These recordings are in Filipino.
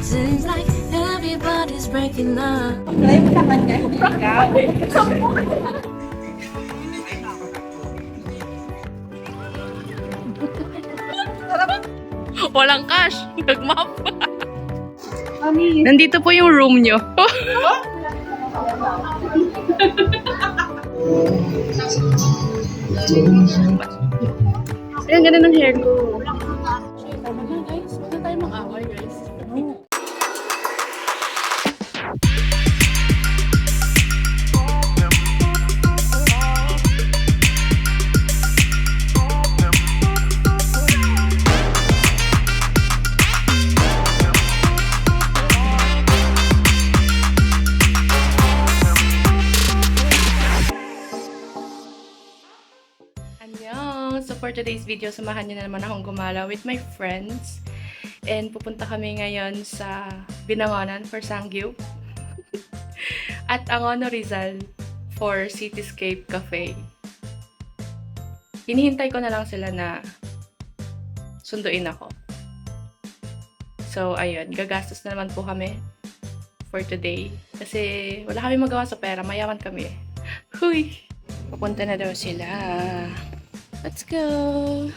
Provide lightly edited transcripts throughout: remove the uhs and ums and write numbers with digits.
Seems like everybody's breaking up. Live naman niya. Ikaw. Walang cash. Nag-map. Mami. Nandito po yung room nyo. Ayan, ganda ng hair ko. Tama na guys. Huwag na tayo mag-away guys. Annyeong! So for today's video, samahan niyo na naman akong gumala with my friends. And pupunta kami ngayon sa Binangonan for Sangyup. At Angono Rizal for Cityscape Cafe. Hinihintay ko na lang sila na sunduin ako. So ayun, gagastos na naman po kami for today. Kasi wala kami magawa sa pera, mayaman kami. Huy! Papunta na daw sila. Let's go!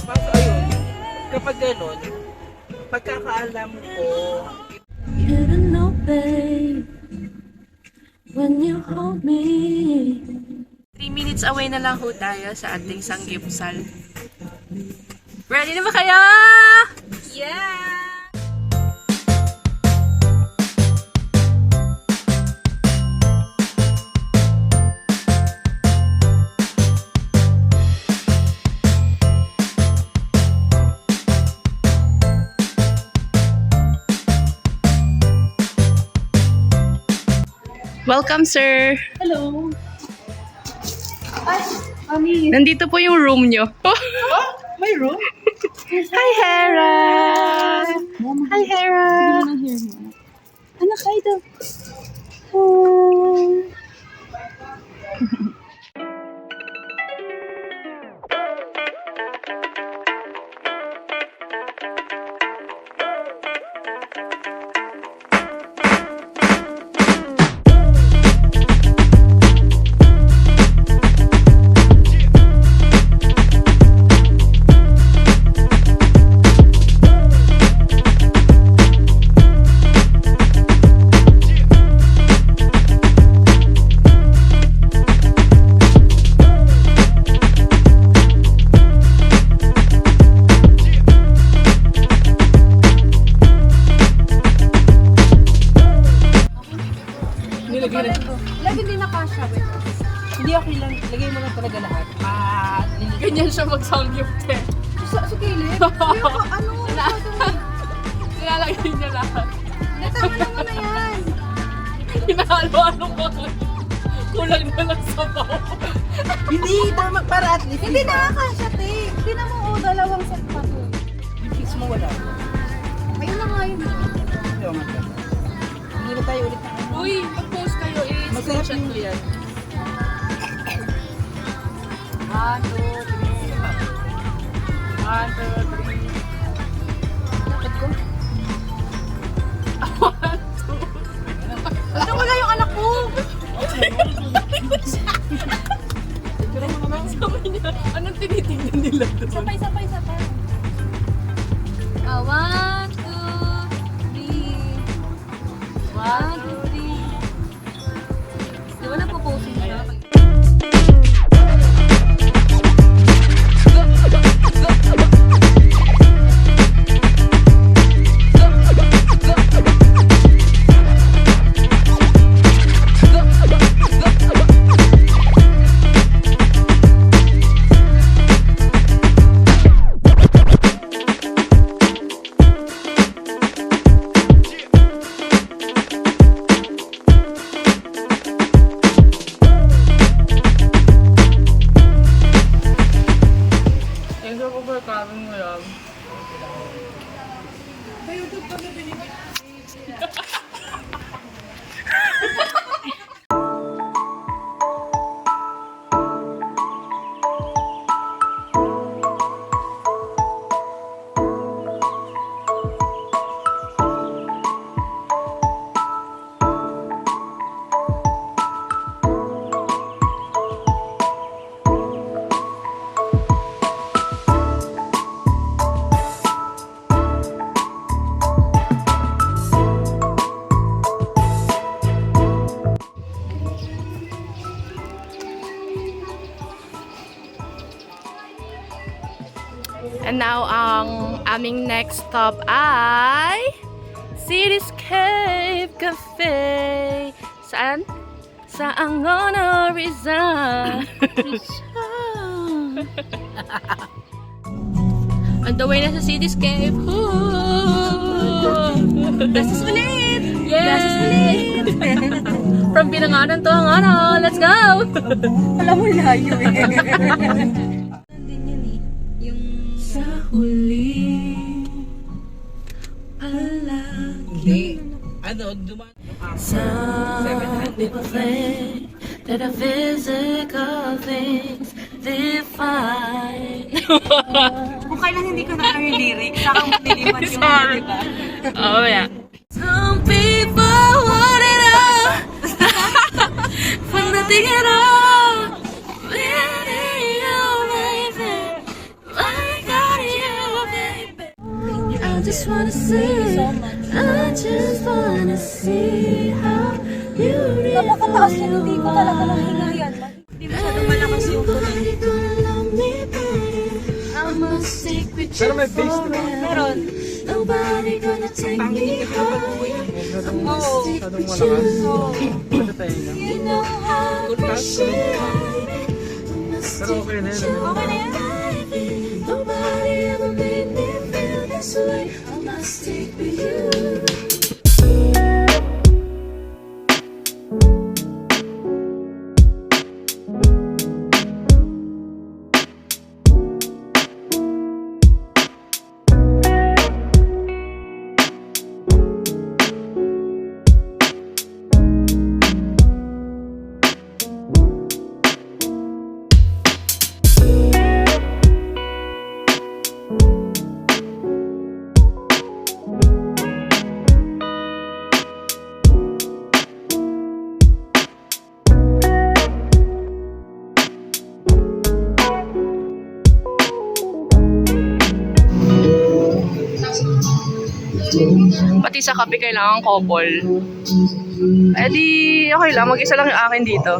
Basta ayun, kapag gano'n, pagkakaalam ko, You don't know, babe, when you hold me. 3 minutes away na lang ho tayo sa ating sanggipsal. Ready na ba kayo? Yeah! Welcome, sir! hello! Ay, Mami. Nandito po yung room nyo. May room? Hi, Hera! Hi, Hera! Anak kayo daw. Lagi din na kasha, wait. Hindi okay lang, lagay mo lang talaga lahat. Ganyan siya mag-sangyup, te. Sa kilid? Ano? Nilalagay niya lahat. Tama naman na yan. Hinahalo-halo ko. Kulang na lang sa baw. Hindi, para at least. Hindi nakakasya, te. Hindi na mo, dalawang set pa to. Yung fix mo wala. Ayun na nga yun. Hindi naman ka. Hindi na tayo ulit. Uy, pag-post kayo, Masarap i-screenshot yung ko yan. 1, 2, 3. 1, 2, 3. Ano wala yung anak ko? Sabi niya, anong tinitingnan nila doon? Sabay. 1, 2, 3. 1, 2, 3. Di ba nagpo-posing siya? aming next stop ay Cityscape Cafe. Saan? Sa Angono, Rizal. On the way na sa Cityscape. Gastos ulit! Yes! Gastos ulit! From Binangonan to Angono. Let's go! Alam mo layo eh. Din yun eh. Yung... Sa huli palagi. Ano, dumaan. Some people think that the physical things define. Kung kailan hindi ko na yung lyrics, saka mo nilipat yung ano, diba? Oh, yeah. Some people want it all for nothing at all. Really, oh, baby, I got you, baby. I just wanna see, I just wanna see how beautiful. Napakataas yun, hindi ko talaga nahinga yan. Hindi masyadong malakas yung tunog. Nobody gonna love me better. I'm a secret Pero may bass, di ba? Meron. Nobody gonna take me higher. I'm a secret Oo. Ano tayo na? You know how to appreciate it. Pero okay na yun. Okay na yan. Nobody ever made me feel this way. I must stick with you. Pati sa kape kailangan couple. Eh di, okay lang. Mag-isa lang yung akin dito.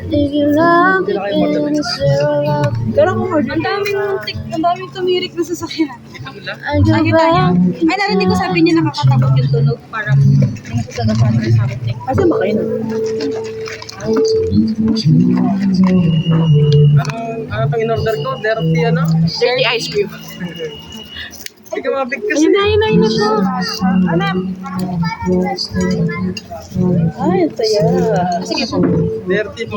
If you love me, then it's zero love. Ang daming tumirik na sasakyan. I go Ang kita niya. back. Ay, narinig ko sabi niya nakakatakot yung tunog. Parang yung sasagasan or something. Asa ba kayo? Ano pang in-order ko? Dirty ano? Dirty ice cream. Hindi ka mabigkas. Ayun na siya. Ay, saya. Sige po. Dirty po.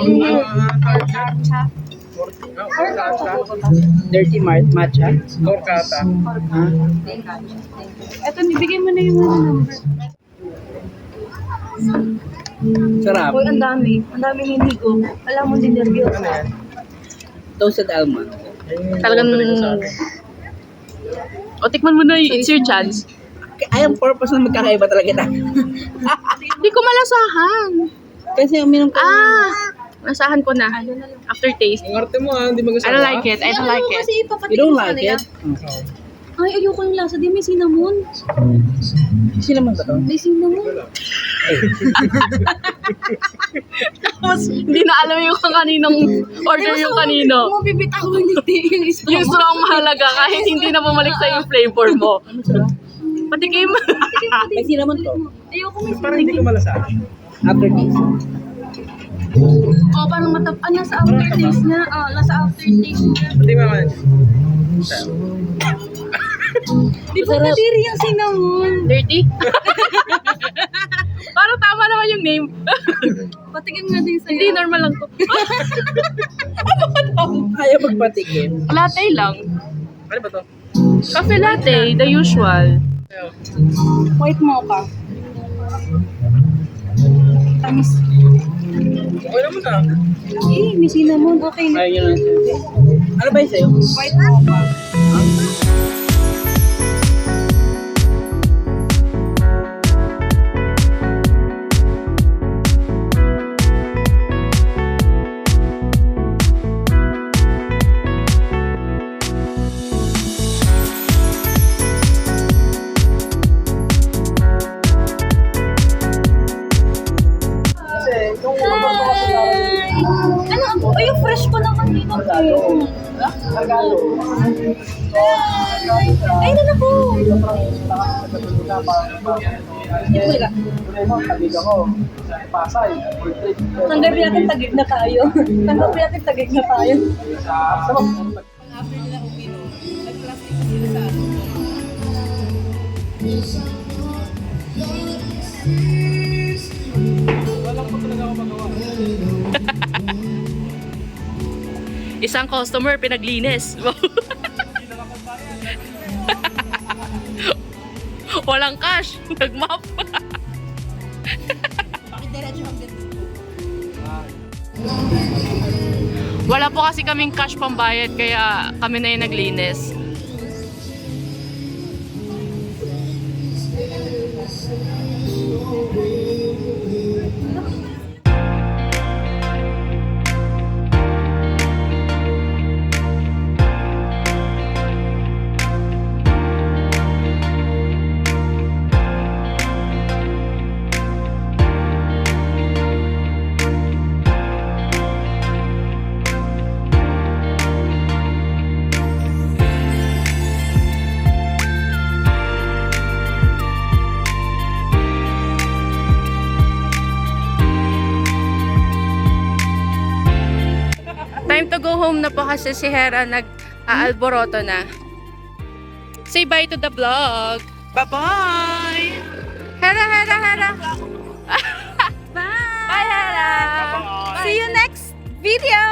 Dirty matcha? Korkata. Eto, nibigay mo na yung number. Sarap. Uy, ang dami. Ang dami hindi ko. Alam mo, din nervyos. Ano yan? Toasted almond. Talagang... O, tikman mo na it's your chance. Ay, ang purpose na magkakaiba talaga tayo. Hindi ko malasahan. Kasi uminom ko. Nasahan ko na. Aftertaste. Ang arte mo hindi mo I don't like it. I don't like it. Kasi You ipapatingin don't sa like kanila. it? Ay, ayoko yung lasa. Di may cinnamon. Sino man ba to? May cinnamon. Tapos, hindi na alam yung kaninong order yung kanino. Kung mabibitawan yung straw. Yung strong mahalaga kahit hindi na bumalik sa yung flavor mo. Patikim. May cinnamon to. Ayoko may Parang hindi ko malasahan. Aftertaste. Oh, parang nasa aftertaste na. Nasa aftertaste na. Hindi mo naman. Di ba kadiri yung cinnamon? Dirty? Parang tama naman yung name. Patikim nga din sa'yo. Hindi, normal lang to. Ayaw magpatikim. Latte lang. Ano ba to? Cafe latte, the usual. White mocha. Tamis. Okay naman na. Eh, may cinnamon. Okay na. Ayaw yun lang. Ano ba yung sa'yo? White mocha. Ay, na po! Tanggapin natin tagig na tayo. Tanggapin natin tagig na tayo. Isang customer pinaglinis. Walang cash. Nag-map. Wala po kasi kaming cash pambayad kaya kami na yung naglinis. Time to go home na po kasi si Hera nag-aalboroto na. Say bye to the vlog. Bye-bye! Hera, Hera, Hera. Bye! Bye, Hera. Bye-bye. See you next video.